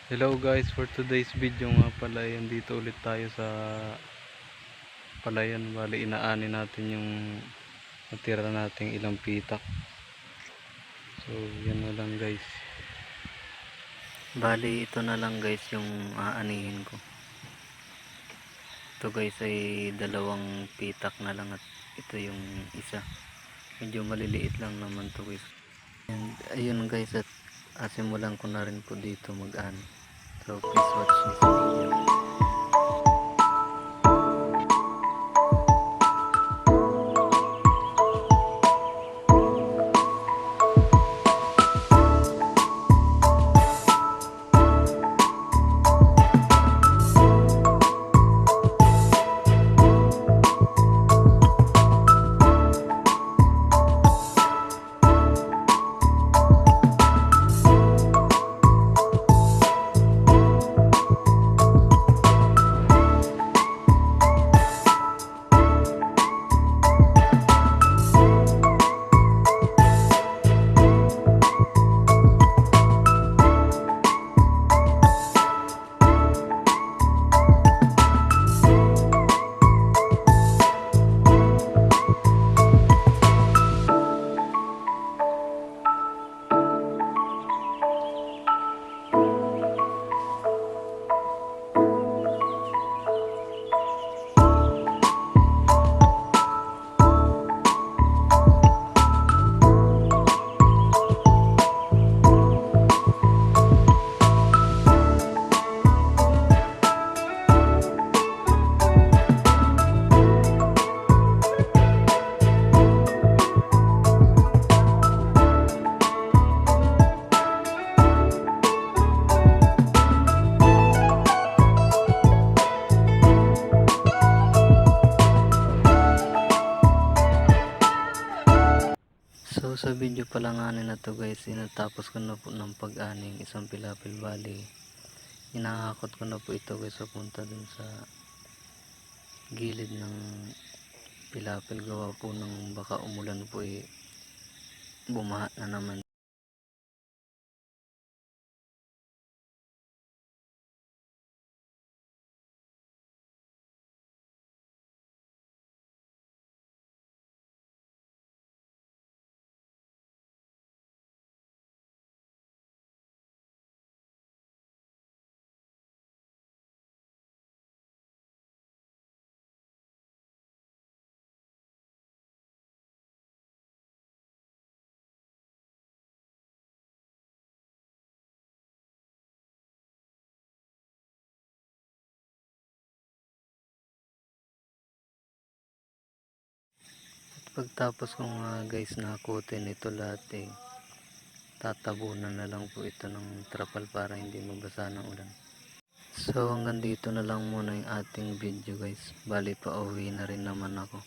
Hello guys, for today's video nga pala yan, dito ulit tayo sa palayan. Bali inaani natin yung natira nating ilang pitak. So yan na lang guys. Bali ito na lang guys yung aanihin ko. Ito guys ay dalawang pitak na lang at ito yung isa. Medyo maliliit lang naman to guys. And ayun guys, at simulan ko na rin po dito mag-ani. So please watch this video. So sa video pala nga na to guys, sinatapos ko na po ng pag-aning isang pilapil. Bali inahakot ko na po ito guys papunta dun sa gilid ng pilapil, gawa po ng baka umulan po bumaha na naman. Pagtapos kong guys nakutin ito lahat, tatabunan na lang po ito ng trapal para hindi mabasa ng ulan. So hanggang dito na lang muna yung ating video guys. Bali pa uwi na rin naman ako.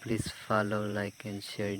Please follow, like and share.